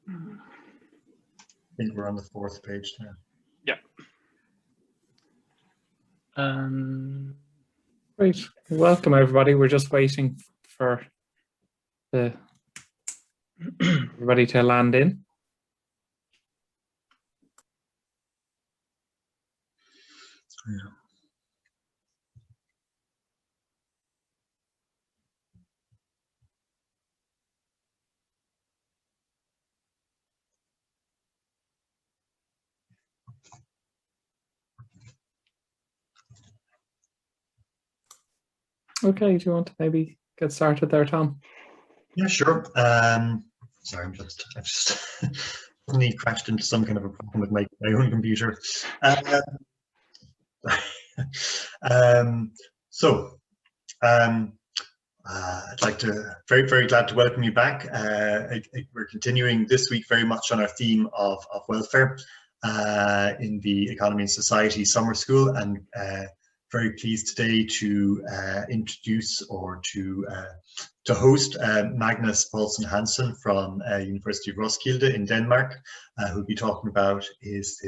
I think we're on the 4th page now. Yeah. Great. Welcome, everybody. We're just waiting for everybody to land in. Yeah. Okay, do you want to maybe get started there, Tom? Yeah, sure. Sorry, I've just suddenly crashed into some kind of a problem with my own computer. I'd like to very glad to welcome you back. We're continuing this week very much on our theme of welfare in the Economy and Society Summer School, and very pleased today to introduce or to host Magnus Hansen from University of Roskilde in Denmark, who'll be talking about his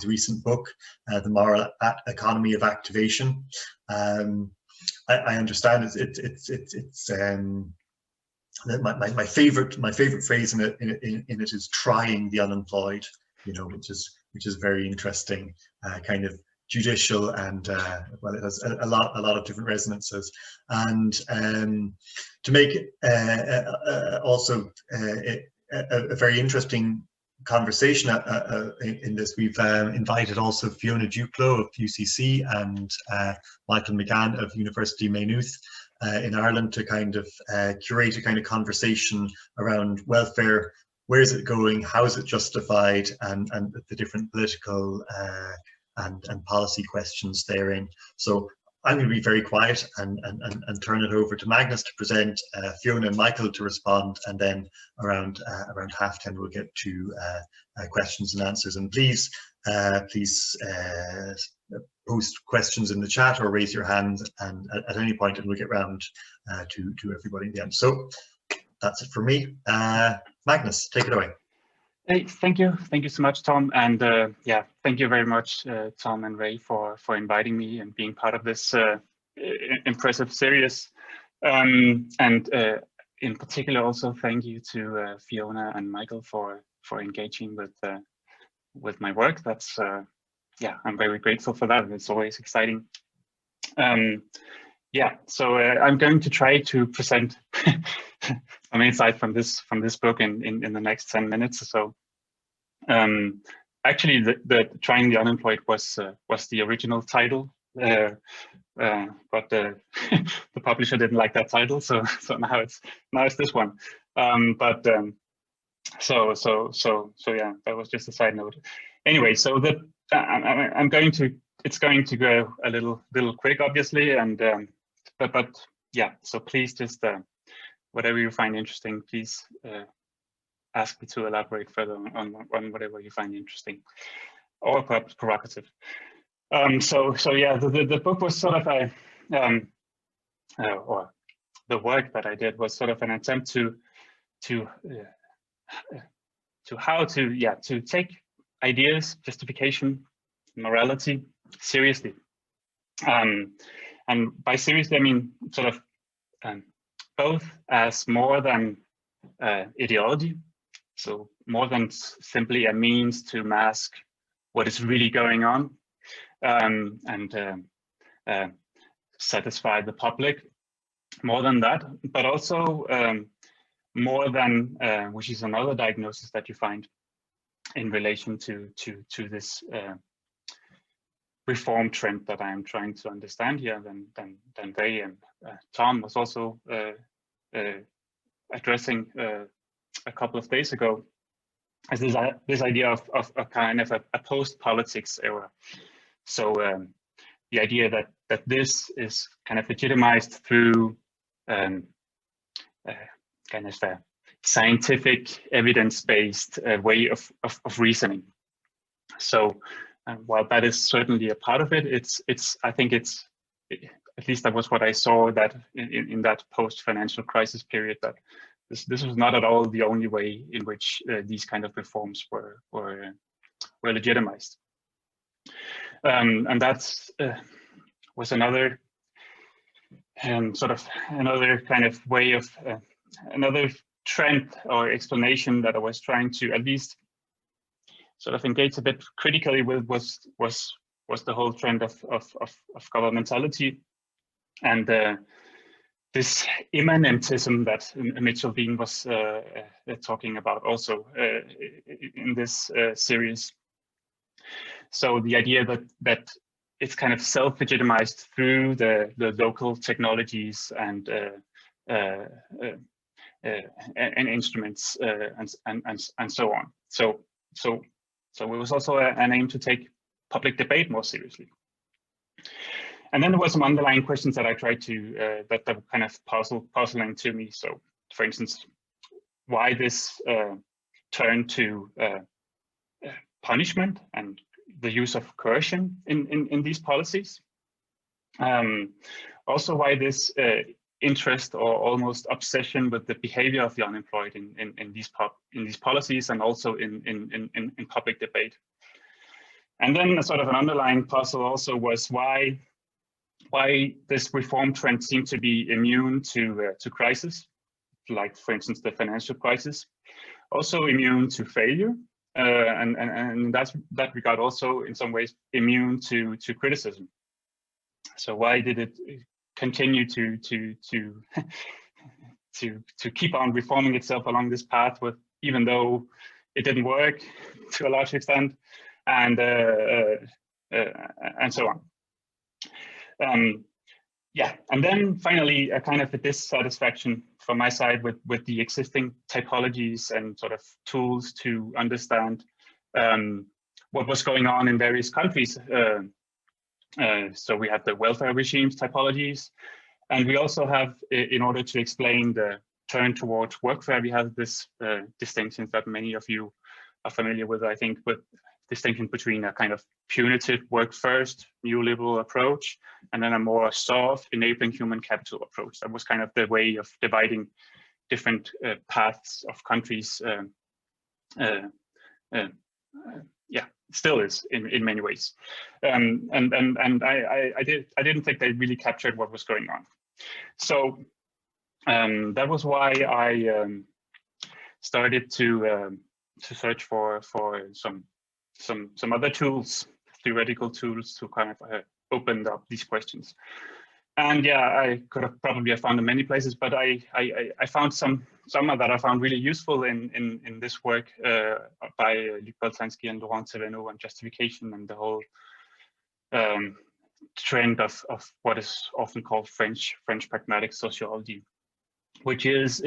recent book, The Moral Economy of Activation. I understand it's my favorite phrase in it is trying the unemployed, you know, which is very interesting, kind of judicial, and well, it has a lot of different resonances, and to make also a very interesting conversation in this, we've invited also Fiona Duclos of UCC and Michael McGann of University Maynooth in Ireland to kind of curate a kind of conversation around welfare. Where is it going? How is it justified? And the different political and policy questions therein. So I'm going to be very quiet and turn it over to Magnus to present, Fiona and Michael to respond, and then around 10:30 we'll get to questions and answers. And please post questions in the chat or raise your hand, and at any point, and we'll get round to everybody in the end. So that's it for me. Magnus, take it away. Hey, thank you so much, Tom, and yeah, thank you very much, Tom and Ray, for inviting me and being part of this impressive series. And in particular, also thank you to Fiona and Michael for engaging with my work. That's yeah, I'm very grateful for that. It's always exciting. Yeah, so I'm going to try to present some insight from this book in the next 10 minutes or so. Actually, the Trying the Unemployed was the original title, but the publisher didn't like that title, so now it's this one. So yeah, that was just a side note. Anyway, so it's going to go a little quick, obviously, and but yeah, so please just whatever you find interesting, please ask me to elaborate further on whatever you find interesting or provocative. So yeah, the book was sort of or the work that I did was sort of an attempt to how to take ideas, justification, morality seriously. And by seriously, I mean sort of both as more than ideology, so more than simply a means to mask what is really going on, and satisfy the public, more than that, but also more than, which is another diagnosis that you find in relation to this reform trend that I'm trying to understand here, than Ray and Tom was also addressing a couple of days ago, as this idea of a kind of a post-politics era. So the idea that this is kind of legitimized through kind of a scientific, evidence-based way of reasoning. So while that is certainly a part of it, I think at least that was what I saw that in that post-financial crisis period, this was not at all the only way in which these kind of reforms were legitimized. And that's was another sort of another kind of way of another trend or explanation that I was trying to at least sort of engage a bit critically with was the whole trend of governmentality and this immanentism that Mitchell Dean was talking about also in this series. So the idea that it's kind of self-legitimized through the local technologies and instruments and so on. So it was also an aim to take public debate more seriously. And then there were some underlying questions that I tried to that were kind of puzzling to me. So, for instance, why this turn to punishment and the use of coercion in these policies. Also, why this interest or almost obsession with the behavior of the unemployed in these policies and also in public debate. And then a sort of an underlying puzzle also was why this reform trend seemed to be immune to crisis, like for instance the financial crisis, also immune to failure, and in that regard also in some ways immune to criticism. So why did it continue to keep on reforming itself along this path, even though it didn't work to a large extent, and so on. Yeah, and then finally, a kind of a dissatisfaction from my side with the existing typologies and sort of tools to understand what was going on in various countries. So we have the welfare regimes typologies, and we also have, in order to explain the turn towards workfare, we have this distinctions that many of you are familiar with, I think, with distinction between a kind of punitive work first neoliberal approach and then a more soft enabling human capital approach. That was kind of the way of dividing different paths of countries. Yeah, still is in many ways. And I didn't think they really captured what was going on. So that was why I started to search for some other tools, theoretical tools to kind of open up these questions. And yeah, I could have probably found in many places, but I found some that I found really useful in this work by Luc Boltanski and Laurent Thévenot on justification and the whole trend of what is often called French pragmatic sociology, which is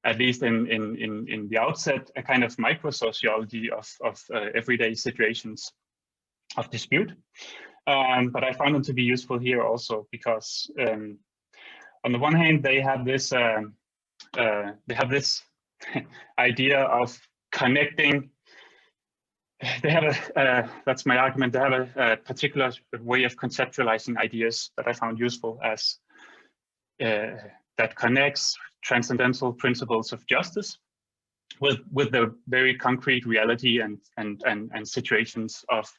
at least in the outset, a kind of micro-sociology of everyday situations of dispute. But I found them to be useful here also because, on the one hand, they have this idea of connecting. They have that's my argument. They have a particular way of conceptualizing ideas that I found useful as that connects transcendental principles of justice with the very concrete reality and situations of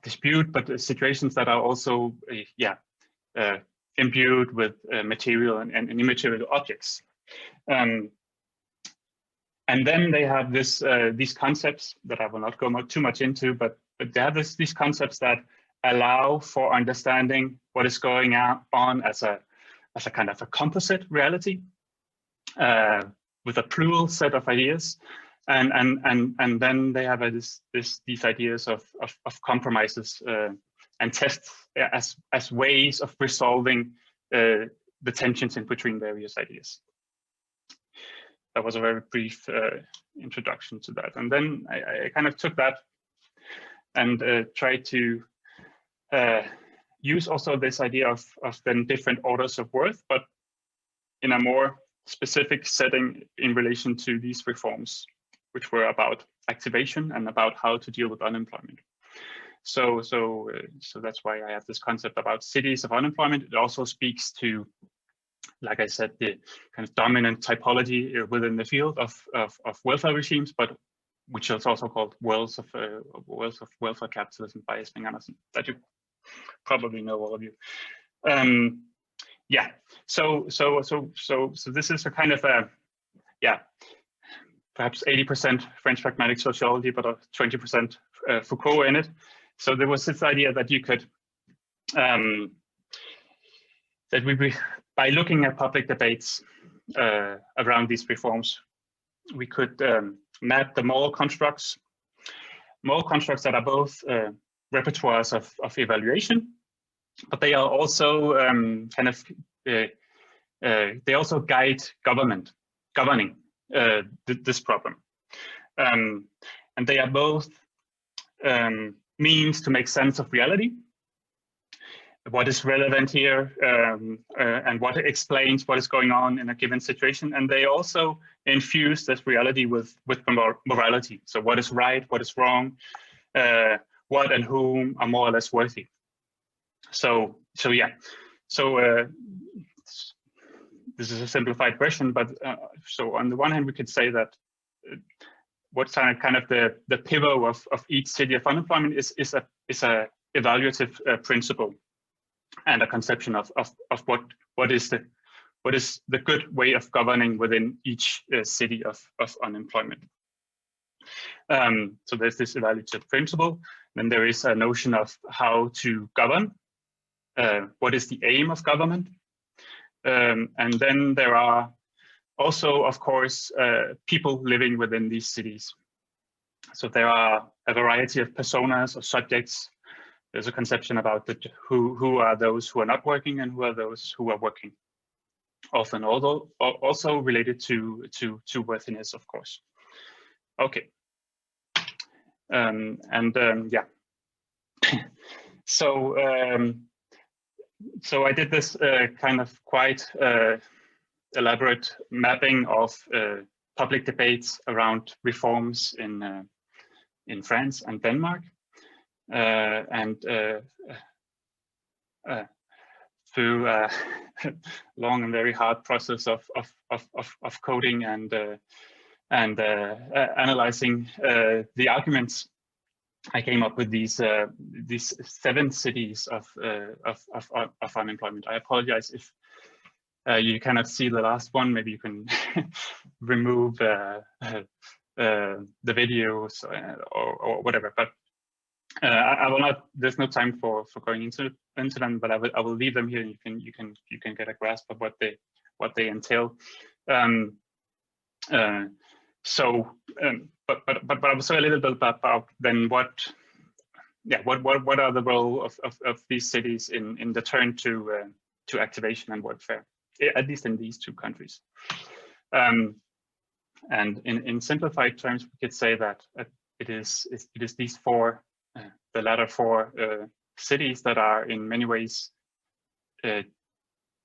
dispute, but situations that are also imbued with material and immaterial objects. And then they have these concepts that I will not go too much into, but they have these concepts that allow for understanding what is going on as a kind of a composite reality with a plural set of ideas, and then they have these ideas of compromises and tests as ways of resolving the tensions in between various ideas. That was a very brief introduction to that, and then I kind of took that and tried to use also this idea of then different orders of worth, but in a more specific setting in relation to these reforms, which were about activation and about how to deal with unemployment. So that's why I have this concept about cities of unemployment. It also speaks to like I said, the kind of dominant typology within the field of welfare regimes, but which is also called worlds of welfare capitalism by Hansen, that you probably know, all of you. Yeah. So this is a kind of a, yeah, perhaps 80% French pragmatic sociology, but 20% Foucault in it. So there was this idea that you could that we, by looking at public debates around these reforms, we could map the moral constructs that are both repertoires of evaluation, but they are also kind of they also guide governing this problem, and they are both means to make sense of reality, what is relevant here, and what explains what is going on in a given situation. And they also infuse this reality with morality. So what is right, what is wrong, what and whom are more or less worthy. So yeah. So this is a simplified version, but so on the one hand, we could say that what's kind of the pivot of each city of unemployment is a evaluative principle and a conception of what is the good way of governing within each city of unemployment. So there's this evaluative principle, then there is a notion of how to govern, what is the aim of government, and then there are also, of course, people living within these cities. So there are a variety of personas or subjects. There's a conception about who are those who are not working and who are those who are working. Often also related to worthiness, of course. Okay. Yeah. So I did this kind of quite elaborate mapping of public debates around reforms in France and Denmark, and through a long and very hard process of coding and analyzing the arguments, I came up with these 7 cities of unemployment. I apologize if you cannot see the last one. Maybe you can remove the videos or whatever. But I will not. There's no time for going into them. But I will leave them here. And you can get a grasp of what they entail. But I will say a little bit about then what are the role of these cities in the turn to activation and workfare, at least in these 2 countries. And in simplified terms, we could say that it is these 4, the latter 4 cities that are in many ways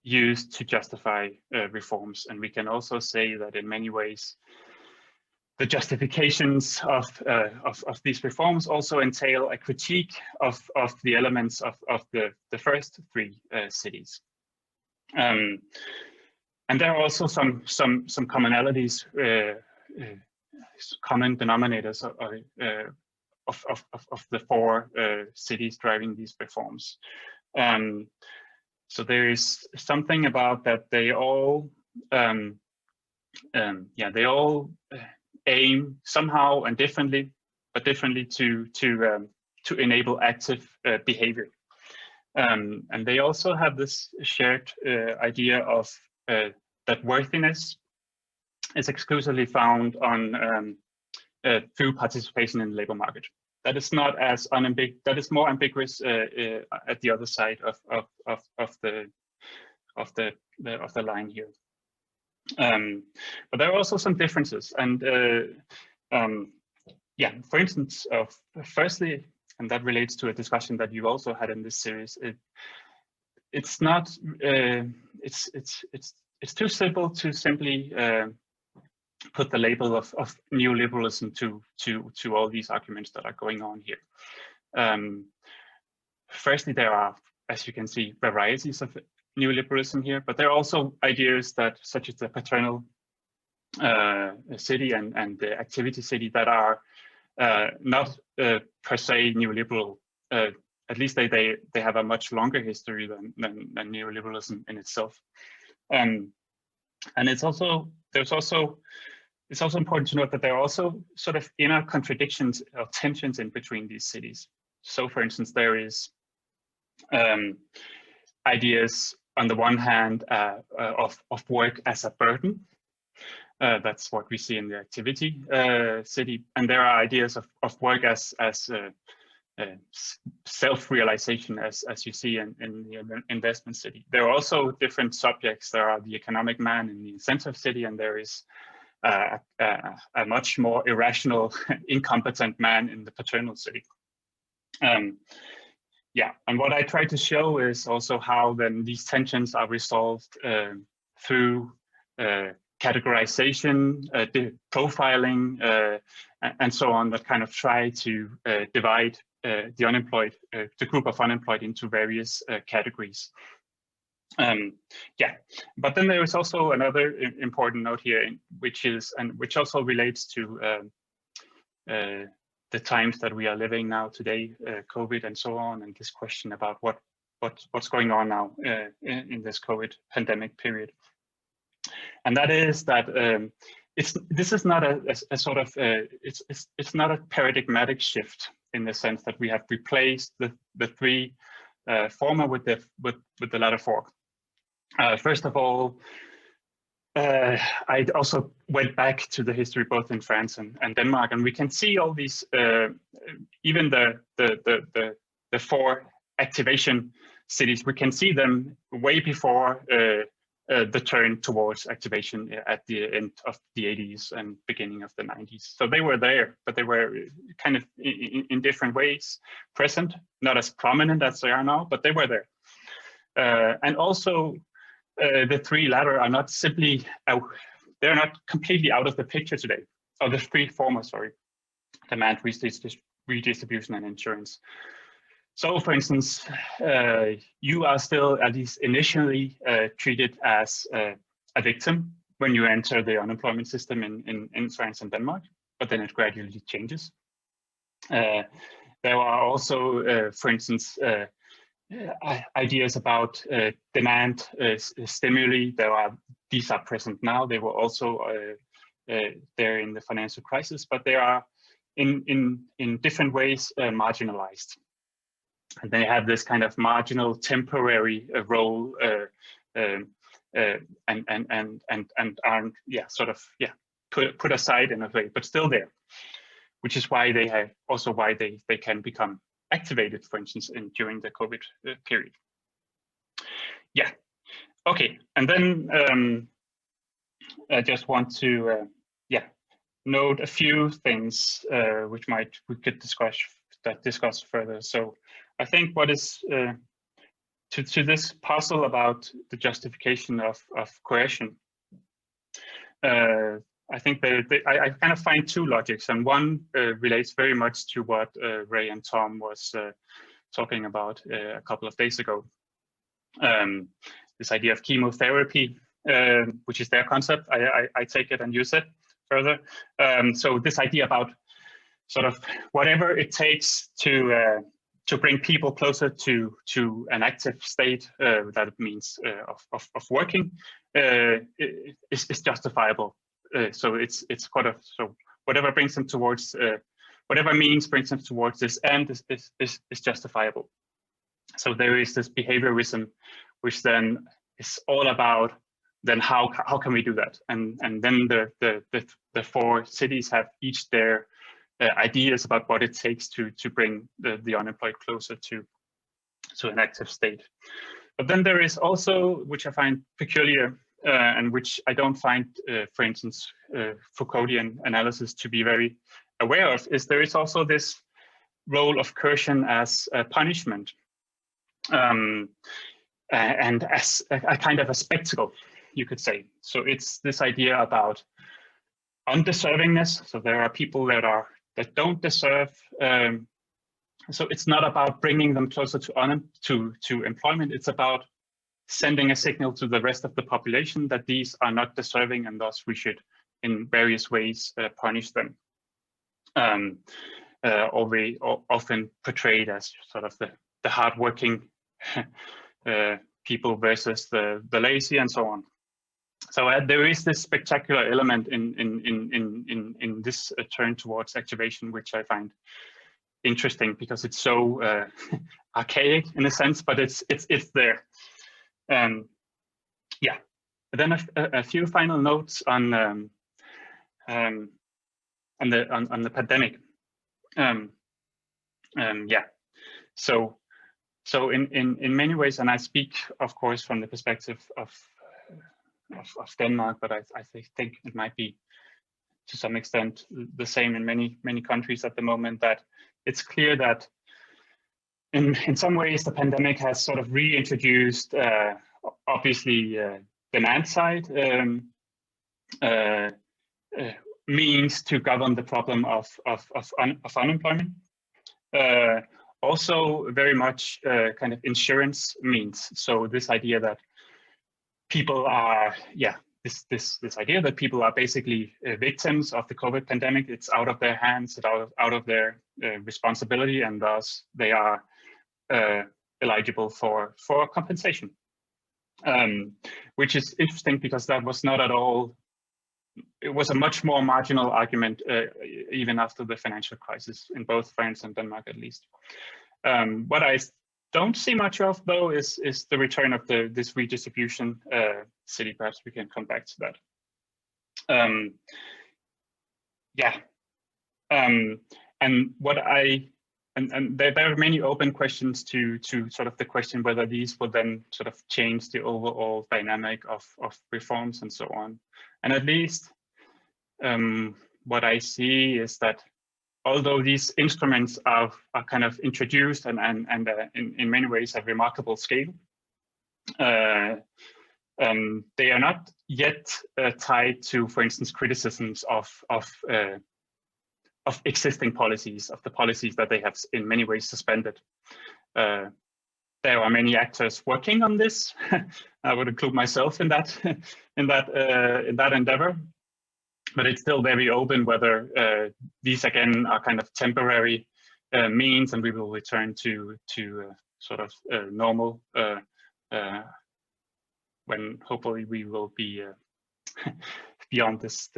used to justify reforms, and we can also say that in many ways the justifications of these reforms also entail a critique of the elements of the first 3 cities. And there are also some commonalities, common denominators of the 4 cities driving these reforms. So there is something about that they all, they all aim somehow and differently to enable active behavior. And they also have this shared idea of that worthiness is exclusively found on through participation in the labor market. That is not as that is more ambiguous at the other side of the line here. But there are also some differences, and yeah, for instance, firstly, and that relates to a discussion that you also had in this series. It's not. It's too simple to simply put the label of neoliberalism to all these arguments that are going on here. Firstly, there are, as you can see, varieties of neoliberalism here, but there are also ideas that, such as the paternal city and the activity city, that are not per se neoliberal. At least they have a much longer history than neoliberalism in itself. And it's also important to note that there are also sort of inner contradictions or tensions in between these cities. So, for instance, there is ideas on the one hand of work as a burden. That's what we see in the activity city, and there are ideas of work as self-realization, as you see in the investment city. There are also different subjects. There are the economic man in the incentive city, and there is a much more irrational, incompetent man in the paternal city. Yeah, and what I try to show is also how then these tensions are resolved through categorization, profiling, and so on, that kind of try to divide the unemployed, the group of unemployed, into various categories. Yeah, but then there is also another important note here, which also relates to the times that we are living now today, COVID and so on, and this question about what's going on now in this COVID pandemic period. And that is that this is not a sort of it's not a paradigmatic shift in the sense that we have replaced the three former with the latter four. First of all, I also went back to the history both in France and Denmark, and we can see all these, even the four activation cities, we can see them way before the turn towards activation at the end of the 80s and beginning of the 90s. So they were there, but they were kind of in different ways present, not as prominent as they are now, but they were there. And also, the three latter are not simply, they're not completely out of the picture today. Or the three former, sorry, demand, redistribution, and insurance. So, for instance, you are still, at least initially, treated as a victim when you enter the unemployment system in France and Denmark, but then it gradually changes. There are also, for instance, ideas about demand stimuli. These are present now. They were also there in the financial crisis, but they are in different ways marginalized. And they have this kind of marginal, temporary role, and aren't put aside in a way, but still there, which is why they can become activated, for instance, during the COVID period. Yeah, okay, and then I just want to note a few things which we could discuss further. So I think what is to this puzzle about the justification of coercion, I think I kind of find two logics, and one relates very much to what Ray and Tom was talking about a couple of days ago. This idea of chemotherapy, which is their concept. I take it and use it further. So this idea about sort of whatever it takes to bring people closer to an active state, that it means of working, is justifiable. So it's kind of, so whatever brings them towards whatever means brings them towards this end is justifiable. So there is this behaviorism, which then is all about then how can we do that, and then the four cities have each their ideas about what it takes to bring the unemployed closer to an active state. But then there is also, which I find peculiar, and which I don't find, for instance, Foucauldian analysis to be very aware of, is there is also this role of coercion as a punishment, and as a kind of a spectacle, you could say. So it's this idea about undeservingness. So there are people that don't deserve. So it's not about bringing them closer to employment. It's about sending a signal to the rest of the population that these are not deserving, and thus we should in various ways punish them. Or we are often portrayed as sort of the hardworking people versus the lazy and so on. So there is this spectacular element in this turn towards activation, which I find interesting because it's so archaic in a sense, but it's there. Yeah. But then a few final notes on the pandemic. Yeah. So in many ways, and I speak, of course, from the perspective of Denmark, but I think it might be to some extent the same in many countries at the moment, that it's clear that in some ways the pandemic has sort of reintroduced obviously demand side means to govern the problem of unemployment. Also very much kind of insurance means. So this idea that people are, this idea that people are basically victims of the COVID pandemic. It's out of their hands, it's out of their responsibility, and thus they are eligible for compensation. Which is interesting because that was not at all, it was a much more marginal argument even after the financial crisis in both France and Denmark, at least. What I don't see much of, though, is the return of this redistribution city. Perhaps we can come back to that. And what and there are many open questions to sort of the question whether these will then sort of change the overall dynamic of reforms and so on. And at least what I see is that although these instruments are kind of introduced and in many ways have remarkable scale, they are not yet tied to, for instance, criticisms of existing policies, of the policies that they have in many ways suspended. There are many actors working on this. I would include myself in that endeavor. But it's still very open whether these again are kind of temporary means, and we will return to sort of normal when hopefully we will be beyond this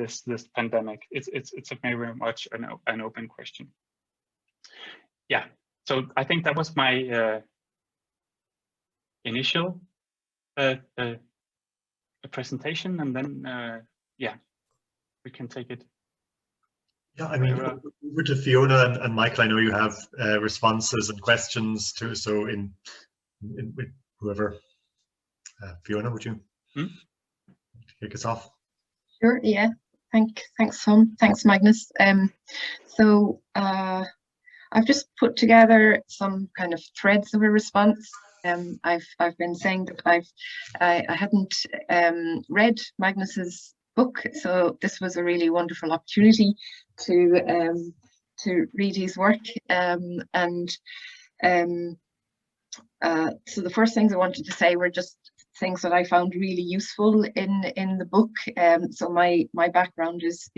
pandemic. It's a very much an open question. Yeah. So I think that was my initial presentation, and then yeah. We can take it. Yeah, I mean, over to Fiona and Michael. I know you have responses and questions too. So, in whoever, Fiona, would you kick us off? Sure. Yeah. Thanks, Tom. Thanks, Magnus. So I've just put together some kind of threads of a response. I've been saying that I hadn't read Magnus's book, so this was a really wonderful opportunity to read his work, and so the first things I wanted to say were just things that I found really useful in the book. So my background is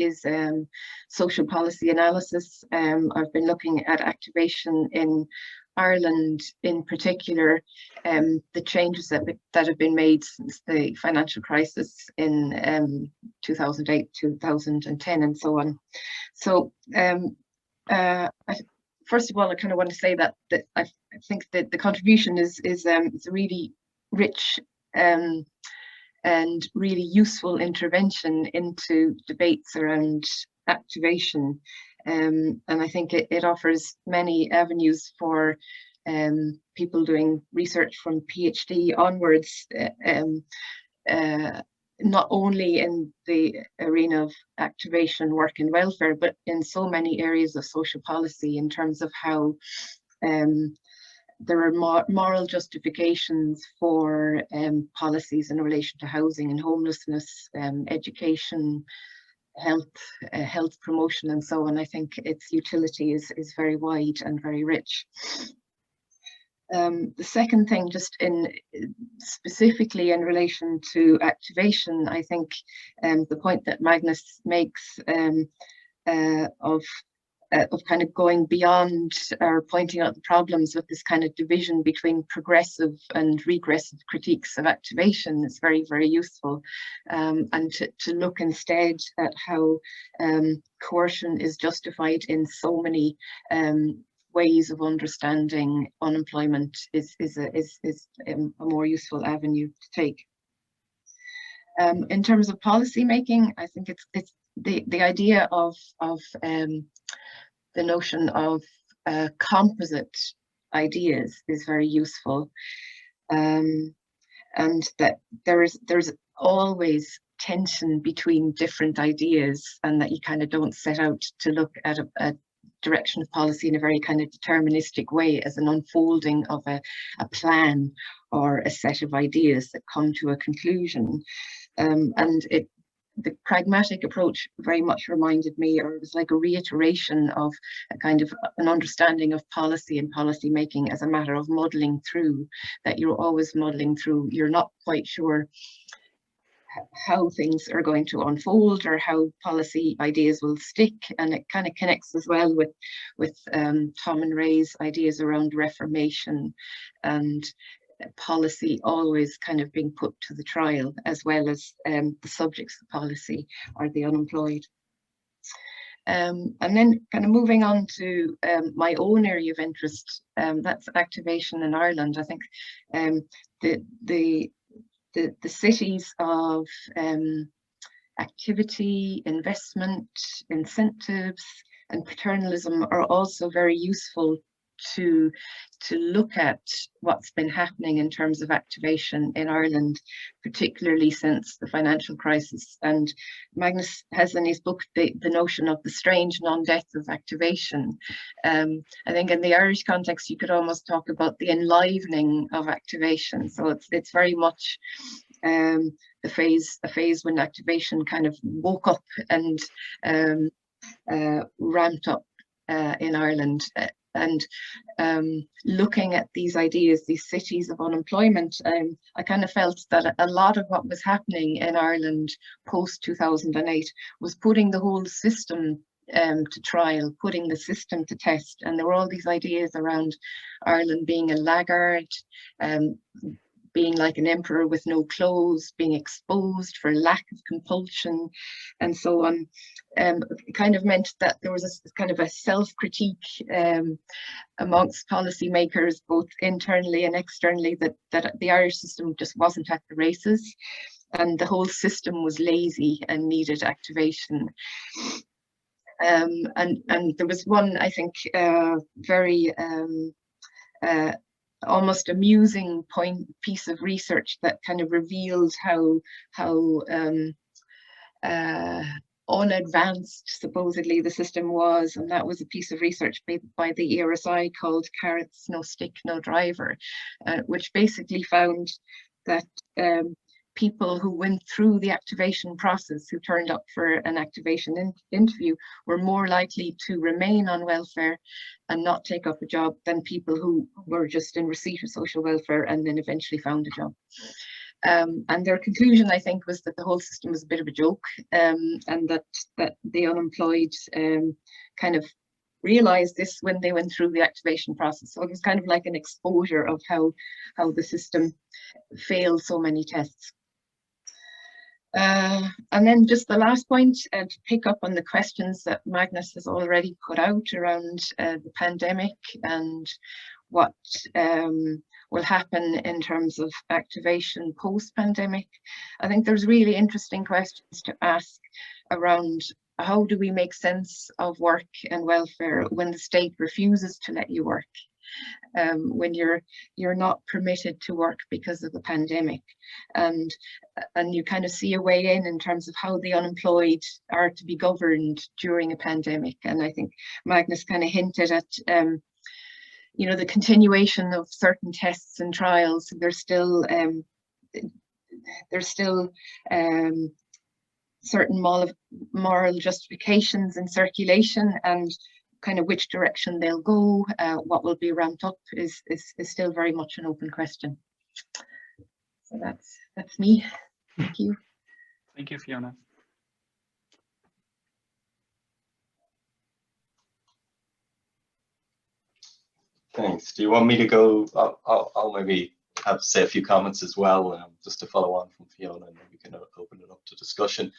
social policy analysis. I've been looking at activation in Ireland in particular, the changes that have been made since the financial crisis in 2008, 2010 and so on. So first of all, I kind of want to say that I think that the contribution is a really rich and really useful intervention into debates around activation. And I think it offers many avenues for people doing research from PhD onwards, not only in the arena of activation, work and welfare, but in so many areas of social policy in terms of how there are moral justifications for policies in relation to housing and homelessness, education, health promotion and so on. I think its utility is very wide and very rich. The second thing, just specifically in relation to activation, I think the point that Magnus makes of kind of going beyond or pointing out the problems with this kind of division between progressive and regressive critiques of activation is very, very useful. And to look instead at how coercion is justified in so many ways of understanding unemployment is a more useful avenue to take. In terms of policy making, I think it's the idea of the notion of composite ideas is very useful, and that there's always tension between different ideas, and that you kind of don't set out to look at a direction of policy in a very kind of deterministic way as an unfolding of a plan or a set of ideas that come to a conclusion. And the pragmatic approach very much reminded me, or it was like a reiteration of a kind of an understanding of policy and policy making as a matter of modelling through, that you're always modelling through. You're not quite sure how things are going to unfold or how policy ideas will stick, and it kind of connects as well with Tom and Ray's ideas around reformation and policy always kind of being put to the trial, as well as the subjects of policy are the unemployed. And then kind of moving on to my own area of interest, that's activation in Ireland. I think the cities of activity, investment, incentives, and paternalism are also very useful to look at what's been happening in terms of activation in Ireland, particularly since the financial crisis. And Magnus has in his book the notion of the strange non-death of activation. I think in the Irish context, you could almost talk about the enlivening of activation. So it's very much a phase when activation kind of woke up and ramped up in Ireland. And looking at these ideas, these cities of unemployment, I kind of felt that a lot of what was happening in Ireland post 2008 was putting the whole system to trial, putting the system to test. And there were all these ideas around Ireland being a laggard, being like an emperor with no clothes, being exposed for lack of compulsion, and so on. It kind of meant that there was a kind of a self-critique amongst policymakers, both internally and externally, that the Irish system just wasn't at the races, and the whole system was lazy and needed activation. And there was one, I think, very almost amusing piece of research that kind of revealed how unadvanced supposedly the system was, and that was a piece of research by the ERSI called Carrots, No Stick, No Driver, which basically found that people who went through the activation process, who turned up for an activation interview, were more likely to remain on welfare and not take up a job than people who were just in receipt of social welfare and then eventually found a job. And their conclusion, I think, was that the whole system was a bit of a joke, and that the unemployed kind of realized this when they went through the activation process. So it was kind of like an exposure of how the system failed so many tests. And then just the last point, to pick up on the questions that Magnus has already put out around the pandemic and what will happen in terms of activation post-pandemic. I think there's really interesting questions to ask around how do we make sense of work and welfare when the state refuses to let you work, when you're not permitted to work because of the pandemic, and you kind of see a way in terms of how the unemployed are to be governed during a pandemic. And I think Magnus kind of hinted at you know, the continuation of certain tests and trials. There's still certain moral justifications in circulation, and kind of which direction they'll go, what will be ramped up is still very much an open question. So that's me. Thank you. Thank you, Fiona. Thanks. Do you want me to go? I'll maybe say a few comments as well, just to follow on from Fiona, and then we can open it up to discussion.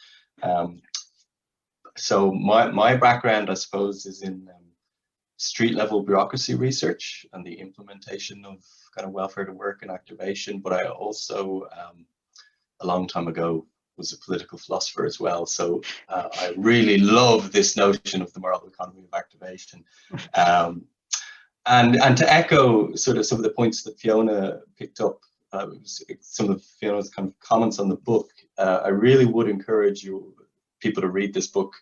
So my background, I suppose, is in street level bureaucracy research and the implementation of kind of welfare to work and activation. But I also, a long time ago, was a political philosopher as well. So I really love this notion of the moral economy of activation. And to echo sort of some of the points that Fiona picked up, some of Fiona's kind of comments on the book, I really would encourage people to read this book.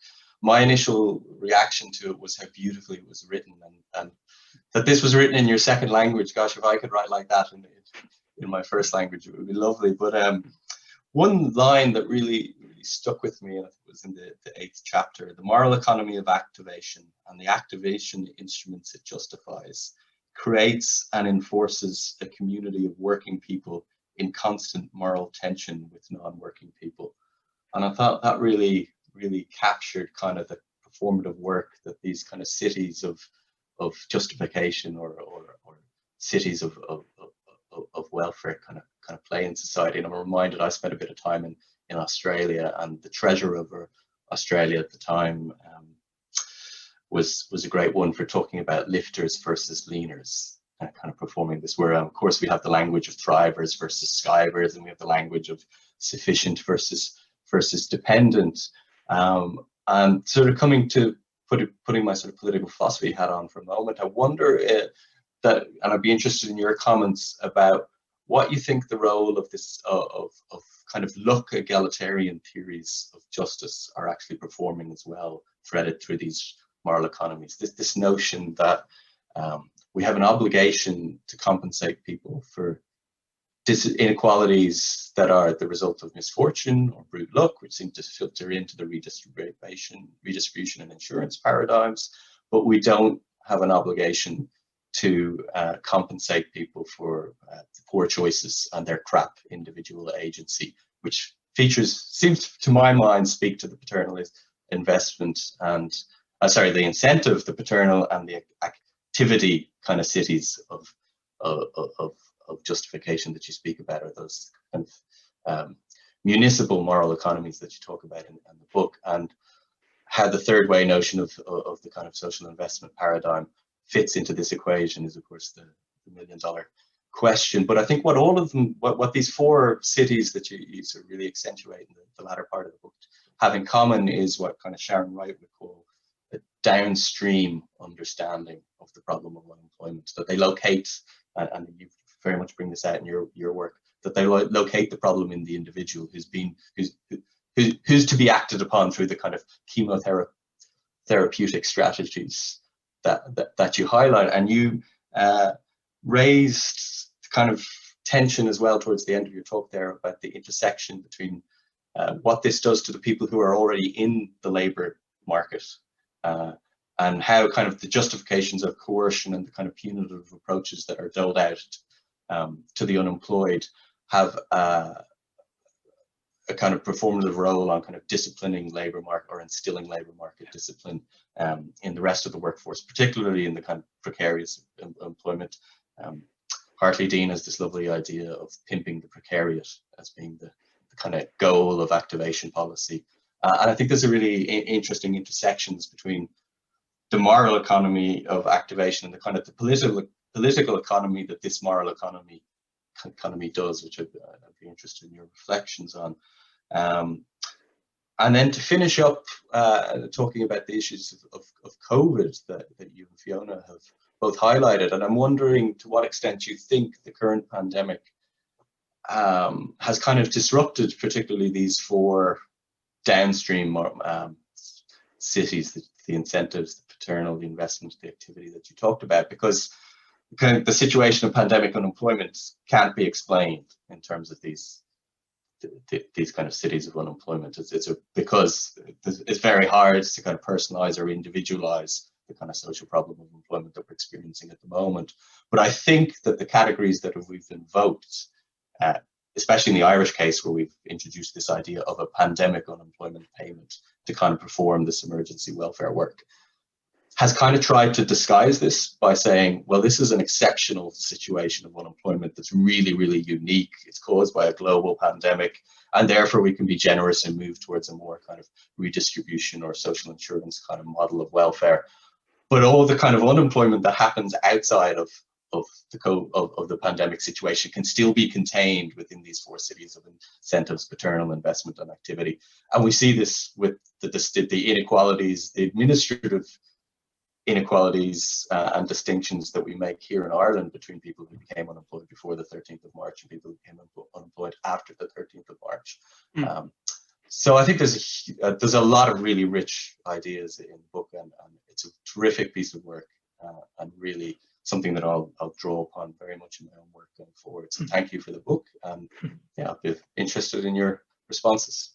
My initial reaction to it was how beautifully it was written, and that this was written in your second language. Gosh, if I could write like that in my first language, it would be lovely. But one line that really stuck with me, and it was in the 8th chapter: the moral economy of activation and the activation instruments it justifies creates and enforces a community of working people in constant moral tension with non-working people. And I thought that really captured kind of the performative work that these kind of cities of justification or cities of welfare kind of play in society. And I'm reminded, I spent a bit of time in Australia, and the treasurer of Australia at the time was a great one for talking about lifters versus leaners, and kind of performing this, where of course we have the language of thrivers versus skivers, and we have the language of sufficient versus dependent, and sort of coming to putting my sort of political philosophy hat on for a moment. I wonder and I'd be interested in your comments about what you think the role of this of kind of look egalitarian theories of justice are actually performing as well, threaded through these moral economies. This notion that we have an obligation to compensate people for inequalities that are the result of misfortune or brute luck, which seem to filter into the redistribution and insurance paradigms, but we don't have an obligation to compensate people for poor choices and their crap individual agency, which seems to my mind speak to the paternal investment and the incentive, the paternal and the activity kind of cities of justification that you speak about, are those kind of municipal moral economies that you talk about in the book, and how the third way notion of the kind of social investment paradigm fits into this equation is, of course, the million-dollar question. But I think what all of them, what these four cities that you sort of really accentuate in the latter part of the book have in common is what kind of Sharon Wright would call a downstream understanding of the problem of unemployment, that they locate, and you very much bring this out in your work, that they locate the problem in the individual who's to be acted upon through the kind of chemotherapeutic strategies that you highlight. And you raised kind of tension as well towards the end of your talk there about the intersection between what this does to the people who are already in the labor market, and how kind of the justifications of coercion and the kind of punitive approaches that are doled out to the unemployed have a kind of performative role on kind of disciplining labor market, or instilling labor market discipline in the rest of the workforce, particularly in the kind of precarious employment. Hartley Dean has this lovely idea of pimping the precariat as being the kind of goal of activation policy. And I think there's a really interesting intersections between the moral economy of activation and the kind of the political economy that this moral economy does, which I'd be interested in your reflections on. And then to finish up, talking about the issues of COVID that you and Fiona have both highlighted, and I'm wondering to what extent you think the current pandemic has kind of disrupted particularly these four downstream cities, the incentives, the paternal, the investment, the activity that you talked about, because kind of the situation of pandemic unemployment can't be explained in terms of these kind of cities of unemployment. Because it's very hard to kind of personalize or individualize the kind of social problem of employment that we're experiencing at the moment. But I think that the categories that we've invoked, especially in the Irish case where we've introduced this idea of a pandemic unemployment payment to kind of perform this emergency welfare work, has kind of tried to disguise this by saying, well, this is an exceptional situation of unemployment that's really, really unique. It's caused by a global pandemic, and therefore we can be generous and move towards a more kind of redistribution or social insurance kind of model of welfare. But all the kind of unemployment that happens outside of the pandemic situation can still be contained within these 4 cities of incentives, paternal investment and activity. And we see this with the inequalities, the administrative inequalities and distinctions that we make here in Ireland between people who became unemployed before the 13th of March and people who became unemployed after the 13th of March. So I think there's a lot of really rich ideas in the book, and it's a terrific piece of work and really something that I'll draw upon very much in my own work going forward. So thank you for the book, and yeah, I'll be interested in your responses.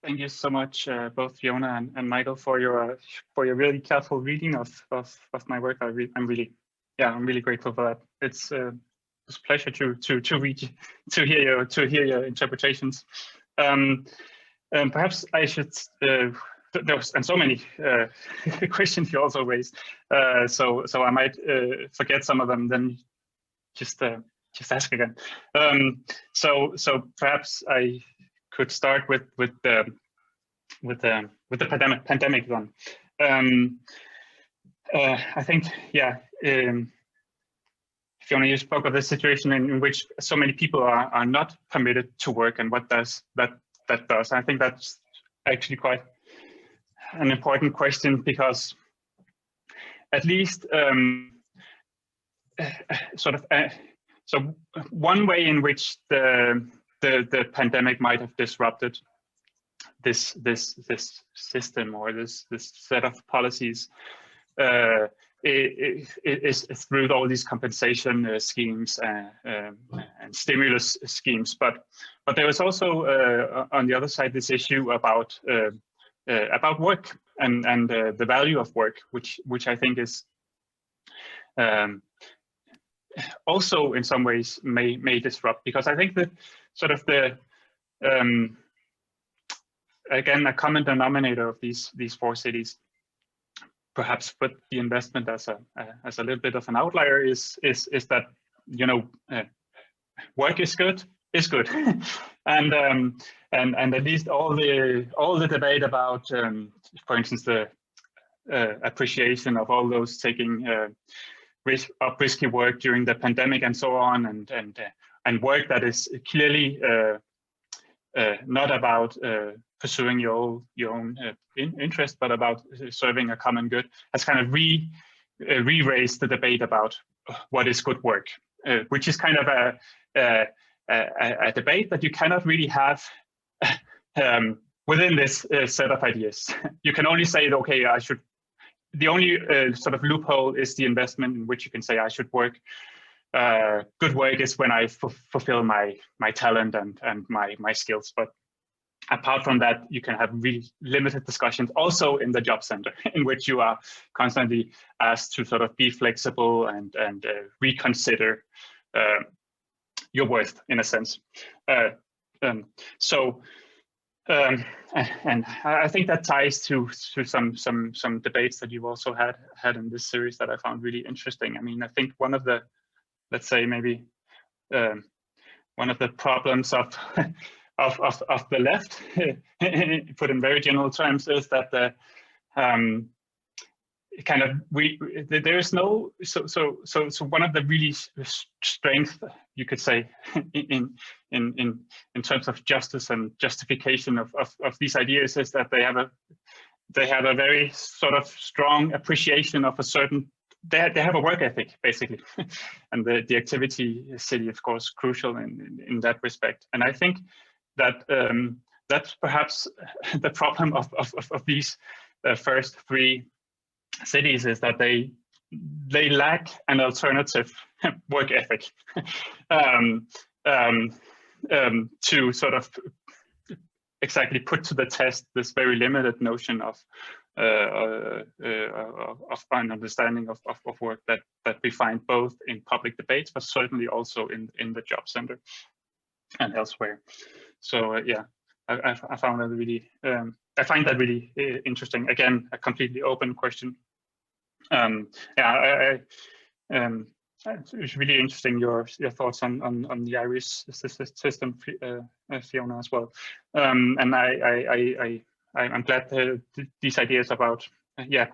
Thank you so much, both Fiona and Michael, for your really careful reading of my work. I'm really grateful for that. It's a pleasure to read, to hear your interpretations. Perhaps I should. There was so many questions you also raised, so I might forget some of them. Then just ask again. So perhaps I could start with the pandemic one. I think, yeah, Fiona, you spoke of the situation in which so many people are not permitted to work, and what does that does. I think that's actually quite an important question, because at least so one way in which the pandemic might have disrupted this system or this set of policies is through all these compensation schemes and stimulus schemes. But there was also on the other side this issue about work and the value of work, which I think is also in some ways may disrupt, because I think that sort of the again, a common denominator of these 4 cities, perhaps with the investment as a little bit of an outlier, is that, you know, work is good, and at least all the debate about, for instance, the appreciation of all those taking risky work during the pandemic and so on, and work that is clearly not about pursuing your own interest, but about serving a common good, has kind of re-raised the debate about what is good work, which is kind of a debate that you cannot really have within this set of ideas. You can only say, okay, the only sort of loophole is the investment, in which you can say I should work. Good work is when I fulfill my talent and my skills. But apart from that, you can have really limited discussions also in the job center, in which you are constantly asked to sort of be flexible and reconsider your worth, in a sense. And I think that ties to some debates that you've also had in this series that I found really interesting. I mean, I think one of the, let's say, maybe one of the problems of the left, put in very general terms, is that the kind of there is no so one of the really strength, you could say, in terms of justice and justification of these ideas, is that they have a very sort of strong appreciation of a certain, they have a work ethic, basically, and the activity city, of course, crucial in that respect. And I think that that's perhaps the problem of these first 3 cities, is that they lack an alternative work ethic to sort of exactly put to the test this very limited notion of an understanding of work that we find both in public debates, but certainly also in the job center and elsewhere. So yeah, I found that really I find that really interesting. Again, a completely open question. Yeah, it's really interesting your thoughts on the Irish system, Fiona, as well. And I'm glad these ideas about I'm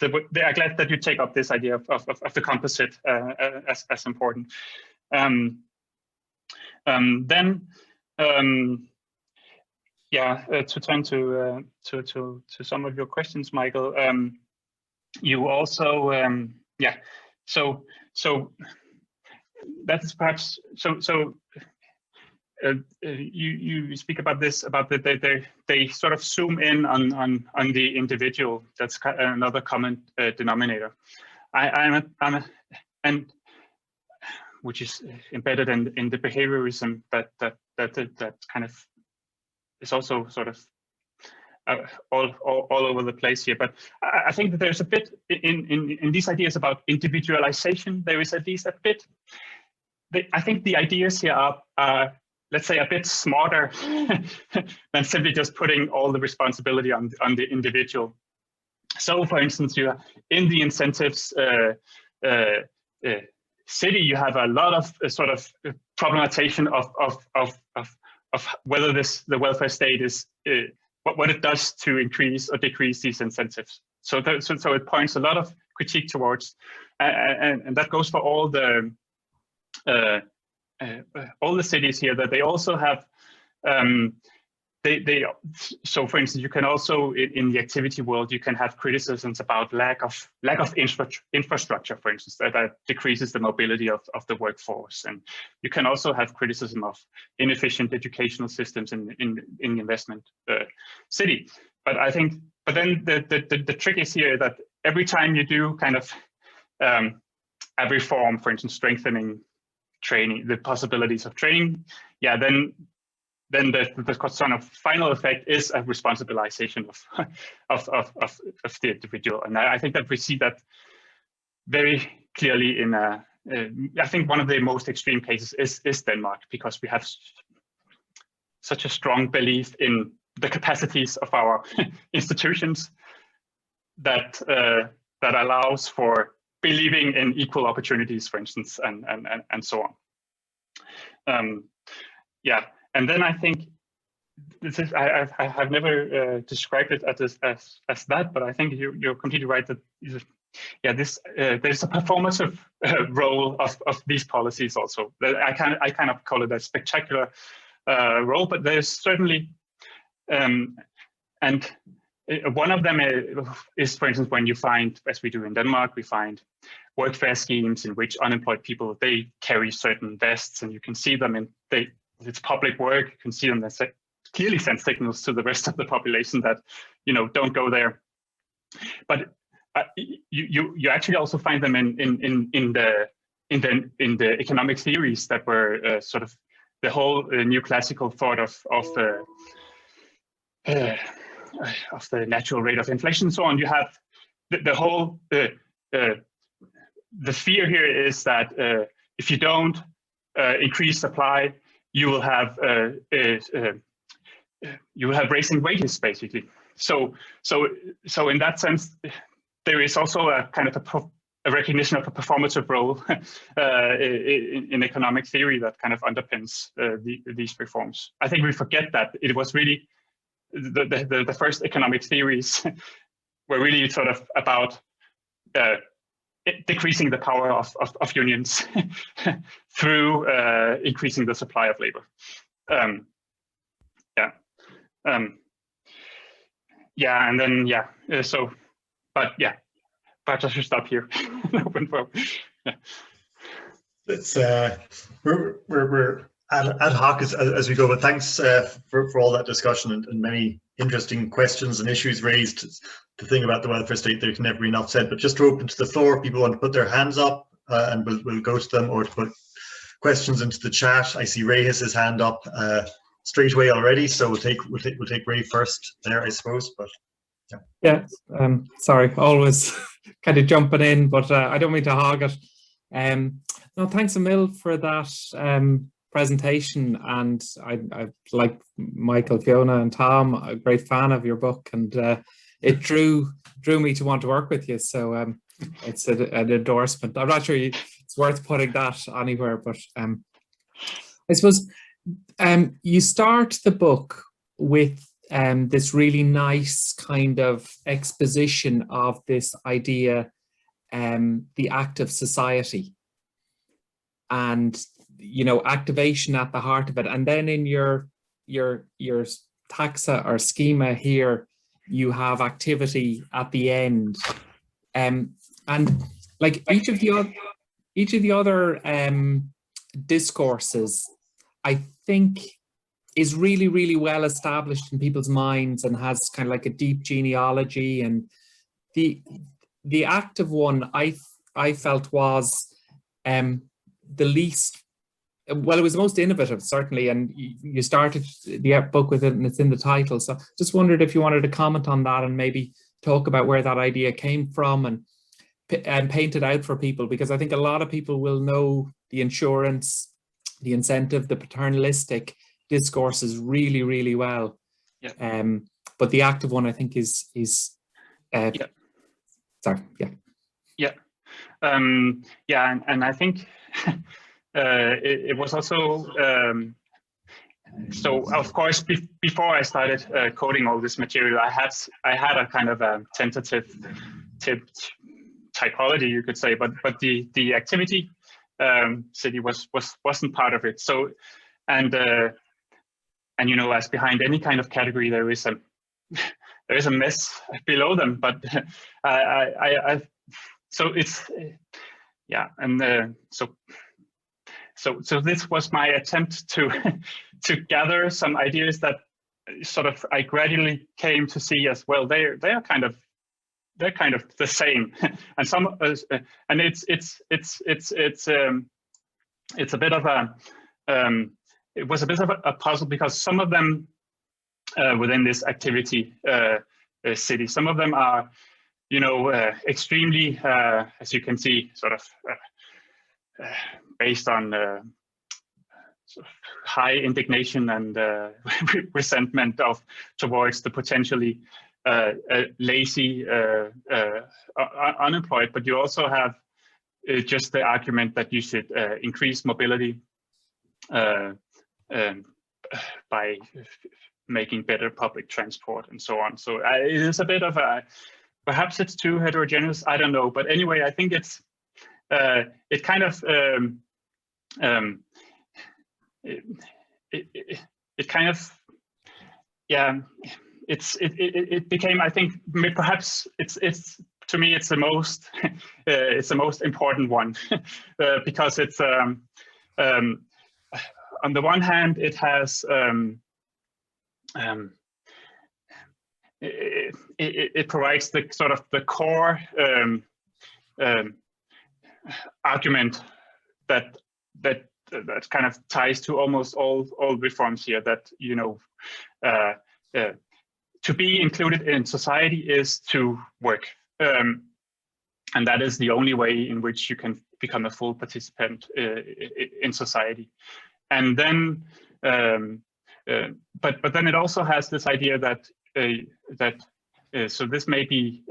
glad that you take up this idea of the composite as important. To turn to some of your questions, Michael. You also so that's perhaps you speak about this, about they sort of zoom in on the individual. That's another common denominator. And which is embedded in the behaviorism that kind of is also sort of all over the place here. But I think that there's a bit in these ideas about individualization. There is at least a bit. I think the ideas here are let's say a bit smarter than simply just putting all the responsibility on the individual. So, for instance, you in the incentives city, you have a lot of sort of problematization of whether the welfare state is what it does to increase or decrease these incentives. So it points a lot of critique towards, and that goes for all the cities here, that they also have so for instance, you can also in the activity world, you can have criticisms about lack of infrastructure, for instance, that decreases the mobility of the workforce. And you can also have criticism of inefficient educational systems in investment city. But I think, then the trick is here that every time you do kind of a reform, for instance, strengthening training, the possibilities of training, then the sort of final effect is a responsibilization of the individual. And I think that we see that very clearly in I think one of the most extreme cases is Denmark, because we have such a strong belief in the capacities of our institutions that allows for believing in equal opportunities, for instance, and so on. And then I think this is I have never described it as that, but I think you're completely right that there's a performative role of these policies also. I kind of call it a spectacular role, but there's certainly and one of them is, for instance, when you find, as we do in Denmark, we find workfare schemes in which unemployed people, they carry certain vests, and you can see them in it's public work. You can see them that clearly send signals to the rest of the population that, don't go there. But you actually also find them in the economic theories that were sort of the whole new classical thought of the natural rate of inflation and so on. You have the whole the fear here is that if you don't increase supply, you will have raising wages, basically. So in that sense, there is also a kind of a recognition of a performative role in economic theory that kind of underpins these reforms. I think we forget that it was really the first economic theories were really sort of about decreasing the power of unions through increasing the supply of labor. And then perhaps I should stop here. Open for It's we're ad hoc as we go, but thanks for all that discussion and many interesting questions and issues raised. The thing about the welfare state, there can never be enough said, but just to open to the floor, people want to put their hands up and we'll go to them, or to put questions into the chat. I see Ray has his hand up straight away already, so we'll take Ray first there, I suppose. But Yeah, sorry, always kind of jumping in, but I don't mean to hog it. No, thanks a mil for that presentation, and I like Michael, Fiona, and Tom, a great fan of your book, and it drew me to want to work with you. So it's an endorsement. I'm not sure it's worth putting that anywhere, but I suppose you start the book with this really nice kind of exposition of this idea, the active society, and activation at the heart of it. And then in your taxa or schema here, you have activity at the end, and like each of the other discourses, I think, is really, really well established in people's minds and has kind of like a deep genealogy. And the active one I felt was the least, well, it was the most innovative, certainly, and you started the book with it and it's in the title. So just wondered if you wanted to comment on that and maybe talk about where that idea came from and paint it out for people, because I think a lot of people will know the insurance, the incentive, the paternalistic discourses really, really well. Yeah. But the active one, I think, is yeah. Sorry. Yeah. Yeah. Yeah, and I think it was also so. Of course, before I started coding all this material, I had a kind of a tentative typology, you could say, but the activity city wasn't part of it. So and as behind any kind of category, there is a mess below them. But so it's and so this was my attempt to gather some ideas that sort of I gradually came to see as well. They're kind of the same, and some and it's a bit of a it was a bit of a puzzle, because some of them within this activity city, some of them are extremely as you can see, sort of based on sort of high indignation and resentment towards the potentially lazy unemployed. But you also have just the argument that you should increase mobility by making better public transport and so on. So it is a bit of a, perhaps it's too heterogeneous, I don't know. But anyway, I think it's it kind of it kind of, yeah, it became, I think, perhaps it's to me it's the most it's the most important one because it's on the one hand it has it provides the sort of the core argument that kind of ties to almost all reforms here, that to be included in society is to work, and that is the only way in which you can become a full participant in society. And then but then it also has this idea that so this may be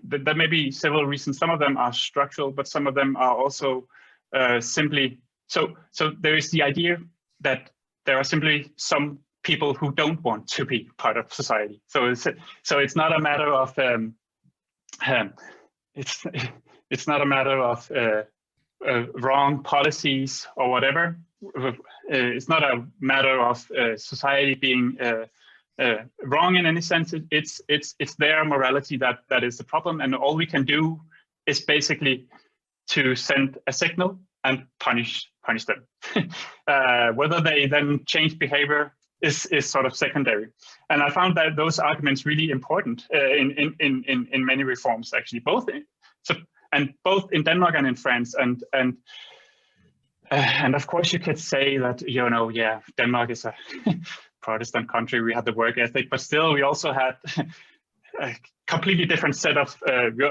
there may be several reasons. Some of them are structural, but some of them are also simply so there is the idea that there are simply some people who don't want to be part of society. So it's not a matter of it's not a matter of wrong policies or whatever. It's not a matter of society being wrong in any sense. It's their morality that is the problem, and all we can do is basically to send a signal and punish them. Whether they then change behavior is sort of secondary. And I found that those arguments really important in many reforms, actually, both in Denmark and in France. And of course you could say that, yeah, Denmark is Protestant country, we had the work ethic, but still we also had a completely different set of,